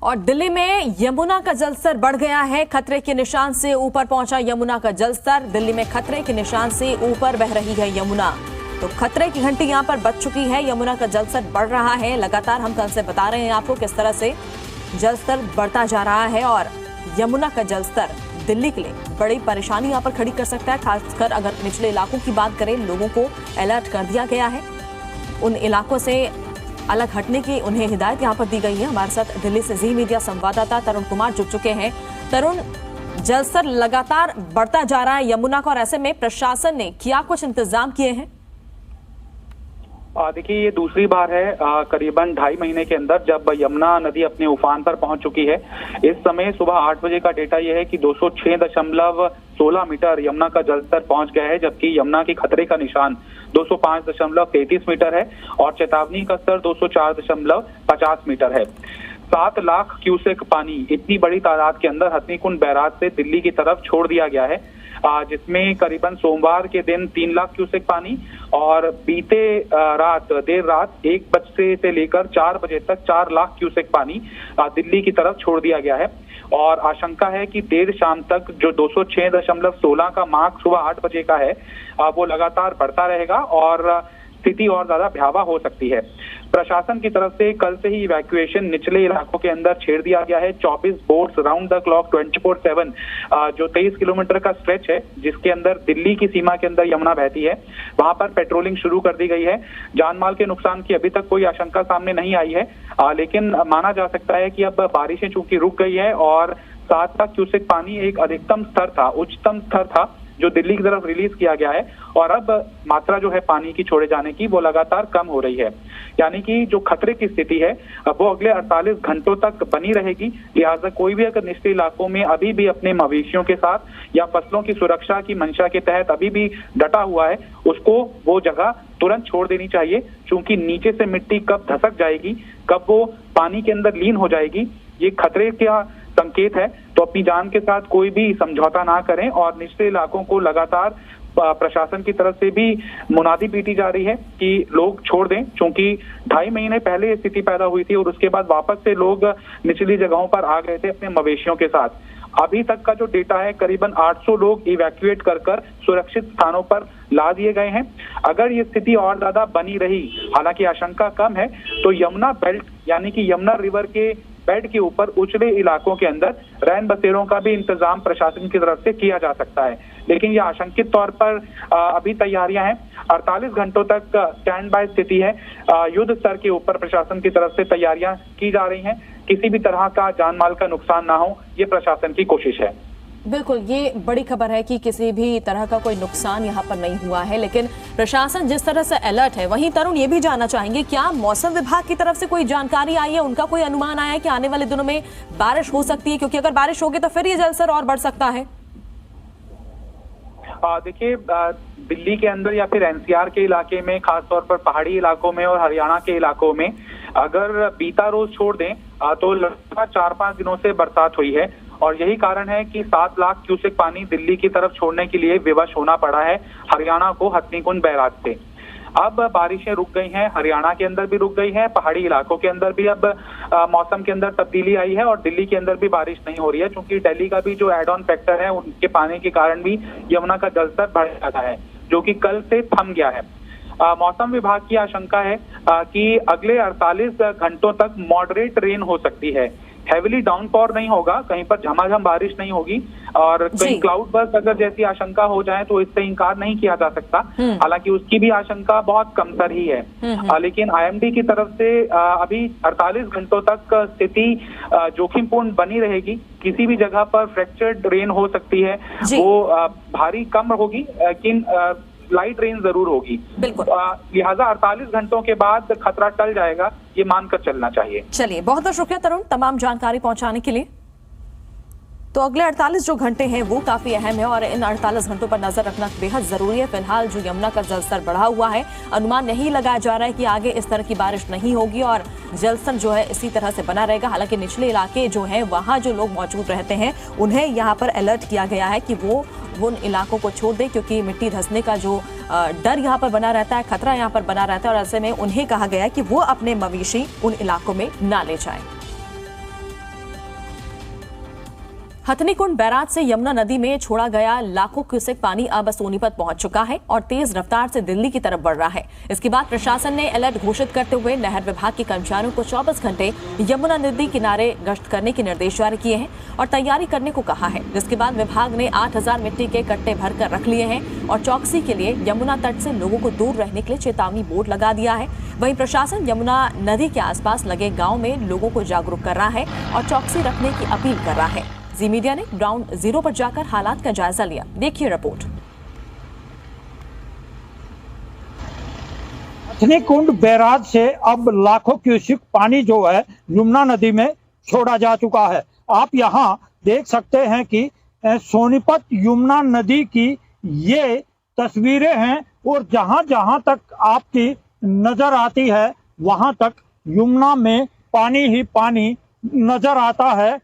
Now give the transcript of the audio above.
और दिल्ली में यमुना का जलस्तर बढ़ गया है। खतरे के निशान से ऊपर पहुंचा यमुना का जलस्तर। दिल्ली में खतरे के निशान से ऊपर बह रही है यमुना, तो खतरे की घंटी यहां पर बज चुकी है। यमुना का जलस्तर बढ़ रहा है लगातार। हम कल से बता रहे हैं आपको किस तरह से जलस्तर बढ़ता जा रहा है और यमुना का जलस्तर दिल्ली के लिए बड़ी परेशानी यहां पर खड़ी कर सकता है। खासकर अगर निचले इलाकों की बात करें, लोगों को अलर्ट कर दिया गया है। उन इलाकों से अलग हटने की उन्हें हिदायत यहां पर दी गई है। हमारे साथ दिल्ली से जी मीडिया संवाददाता तरुण कुमार जुड़ चुके हैं। तरुण, जलस्तर लगातार बढ़ता जा रहा है यमुना का, और ऐसे में प्रशासन ने क्या कुछ इंतजाम किए हैं? देखिए, ये दूसरी बार है करीबन 2.5 महीने के अंदर जब यमुना नदी अपने उफान पर पहुंच चुकी है। इस समय सुबह 8 बजे का डेटा यह है कि 206.16 मीटर यमुना का जलस्तर पहुंच गया है, जबकि यमुना की खतरे का निशान 205.33 मीटर है और चेतावनी का स्तर 204.50 मीटर है। 7 लाख क्यूसेक पानी इतनी बड़ी तादाद के अंदर हथनीकुंड बैराज से दिल्ली की तरफ छोड़ दिया गया है, जिसमें करीबन सोमवार के दिन 3 लाख क्यूसेक पानी और बीते देर रात 1 बजे से लेकर 4 बजे तक 4 लाख क्यूसेक पानी दिल्ली की तरफ छोड़ दिया गया है। और आशंका है कि देर शाम तक जो 206.16 का मार्क सुबह 8 बजे का है, वो लगातार बढ़ता रहेगा और स्थिति और ज्यादा भयावह हो सकती है। प्रशासन की तरफ से कल से ही इवैक्यूएशन निचले इलाकों के अंदर छेड़ दिया गया है। 24 बोट्स राउंड द क्लॉक 24/7 जो 23 किलोमीटर का स्ट्रेच है, जिसके अंदर दिल्ली की सीमा के अंदर यमुना बहती है, वहां पर पेट्रोलिंग शुरू कर दी गई है। जान माल के नुकसान की अभी तक कोई आशंका सामने नहीं आई है, लेकिन माना जा सकता है कि अब बारिशें चूंकि रुक गई है और 7 लाख क्यूसेक पानी एक अधिकतम स्तर था, उच्चतम स्तर था जो दिल्ली की तरफ रिलीज किया गया है, और अब मात्रा जो है पानी की छोड़े जाने की वो लगातार कम हो रही है। यानी कि जो खतरे की स्थिति है वो अगले 48 घंटों तक बनी रहेगी। लिहाजा कोई भी अगर निचले इलाकों में अभी भी अपने मवेशियों के साथ या फसलों की सुरक्षा की मंशा के तहत अभी भी डटा हुआ है, उसको वो जगह तुरंत छोड़ देनी चाहिए, क्योंकि नीचे से मिट्टी कब धसक जाएगी, कब वो पानी के अंदर लीन हो जाएगी, ये खतरे का संकेत है। तो अपनी जान के साथ कोई भी समझौता ना करें और निचले इलाकों को लगातार प्रशासन की तरफ से भी मुनादी पीटी जा रही है कि लोग छोड़ दें, क्योंकि 2.5 महीने पहले ये स्थिति पैदा हुई थी और उसके बाद वापस से लोग निचली जगहों पर आ गए थे अपने मवेशियों के साथ। अभी तक का जो डेटा है, करीबन 800 लोग इवैक्यूएट कर सुरक्षित स्थानों पर ला दिए गए हैं। अगर ये स्थिति और ज्यादा बनी रही, हालांकि आशंका कम है, तो यमुना बेल्ट यानी कि यमुना रिवर के बेड के ऊपर उचले इलाकों के अंदर रैन बसेरों का भी इंतजाम प्रशासन की तरफ से किया जा सकता है, लेकिन यह आशंकित तौर पर अभी तैयारियां हैं। 48 घंटों तक स्टैंड बाय स्थिति है। युद्ध स्तर के ऊपर प्रशासन की तरफ से तैयारियां की जा रही हैं। किसी भी तरह का जान माल का नुकसान ना हो, ये प्रशासन की कोशिश है। बिल्कुल, ये बड़ी खबर है कि किसी भी तरह का कोई नुकसान यहाँ पर नहीं हुआ है, लेकिन प्रशासन जिस तरह से अलर्ट है, वहीं तरुण ये भी जानना चाहेंगे, क्या मौसम विभाग की तरफ से कोई जानकारी आई है, उनका कोई अनुमान आया है कि आने वाले दिनों में बारिश हो सकती है? क्योंकि अगर बारिश होगी तो फिर ये जलस्तर और बढ़ सकता है। देखिए, दिल्ली के अंदर या फिर एनसीआर के इलाके में, खासतौर पर पहाड़ी इलाकों में और हरियाणा के इलाकों में अगर बीता रोज छोड़ दें तो लगातार 4-5 दिनों से बरसात हुई है, और यही कारण है कि 7 लाख क्यूसेक पानी दिल्ली की तरफ छोड़ने के लिए विवश होना पड़ा है हरियाणा को हथनीकुंड बैराज से। अब बारिशें रुक गई हैं, हरियाणा के अंदर भी रुक गई हैं, पहाड़ी इलाकों के अंदर भी अब मौसम के अंदर तब्दीली आई है और दिल्ली के अंदर भी बारिश नहीं हो रही है, क्योंकि दिल्ली का भी जो एड ऑन फैक्टर है, उनके पानी के कारण भी यमुना का जलस्तर बढ़ जाता है, जो कि कल से थम गया है। मौसम विभाग की आशंका है कि अगले 48 घंटों तक मॉडरेट रेन हो सकती है। हेविली डाउनपॉर नहीं होगा, कहीं पर झमाझम बारिश नहीं होगी, और कहीं क्लाउड बर्स्ट अगर जैसी आशंका हो जाए तो इससे इनकार नहीं किया जा सकता। हालांकि उसकी भी आशंका बहुत कमतर ही है, लेकिन आईएमडी की तरफ से अभी 48 घंटों तक स्थिति जोखिमपूर्ण बनी रहेगी। किसी भी जगह पर फ्रैक्चर्ड रेन हो सकती है, वो भारी कम होगी, लेकिन लाइट रेन जरूर होगी। लिहाजा 48 घंटों के बाद खतरा टल जाएगा, ये मानकर चलना चाहिए। चलिए, बहुत बहुत शुक्रिया तरुण तमाम जानकारी पहुंचाने के लिए। तो अगले 48 जो घंटे हैं वो काफी अहम है और इन 48 घंटों पर नजर रखना बेहद जरूरी है। फिलहाल जो यमुना का जलस्तर बढ़ा हुआ है, अनुमान नहीं लगाया जा रहा है कि आगे इस तरह की बारिश नहीं होगी और जलस्तर जो है इसी तरह से बना रहेगा। हालांकि निचले इलाके जो हैं, वहां जो लोग मौजूद रहते हैं, उन्हें यहाँ पर अलर्ट किया गया है कि वो उन इलाकों को छोड़ दें, क्योंकि मिट्टी धंसने का जो डर यहाँ पर बना रहता है, खतरा यहाँ पर बना रहता है, और ऐसे में उन्हें कहा गया है कि वो अपने मवेशी उन इलाकों में ना ले जाएं। हथनीकुंड बैराज से यमुना नदी में छोड़ा गया लाखों क्यूसेक पानी अब सोनीपत पहुंच चुका है और तेज रफ्तार से दिल्ली की तरफ बढ़ रहा है। इसके बाद प्रशासन ने अलर्ट घोषित करते हुए नहर विभाग के कर्मचारियों को 24 घंटे यमुना नदी किनारे गश्त करने के निर्देश जारी किए हैं और तैयारी करने को कहा है, जिसके बाद विभाग ने 8000 मिट्टी के कट्टे भरकर रख लिए हैं और चौकसी के लिए यमुना तट से लोगों को दूर रहने के लिए चेतावनी बोर्ड लगा दिया है। वहीं प्रशासन यमुना नदी के आसपास लगे गाँव में लोगों को जागरूक कर रहा है और चौकसी रखने की अपील कर रहा है। जी मीडिया ने ग्राउंड जीरो पर जाकर हालात का जायजा लिया। देखिए रिपोर्ट। हथनीकुंड बैराज से अब लाखों क्यूसेक पानी जो है यमुना नदी में छोड़ा जा चुका है। आप यहां देख सकते हैं कि सोनीपत यमुना नदी की ये तस्वीरें हैं और जहां जहां तक आपकी नजर आती है वहां तक यमुना में पानी ही पानी नजर आता है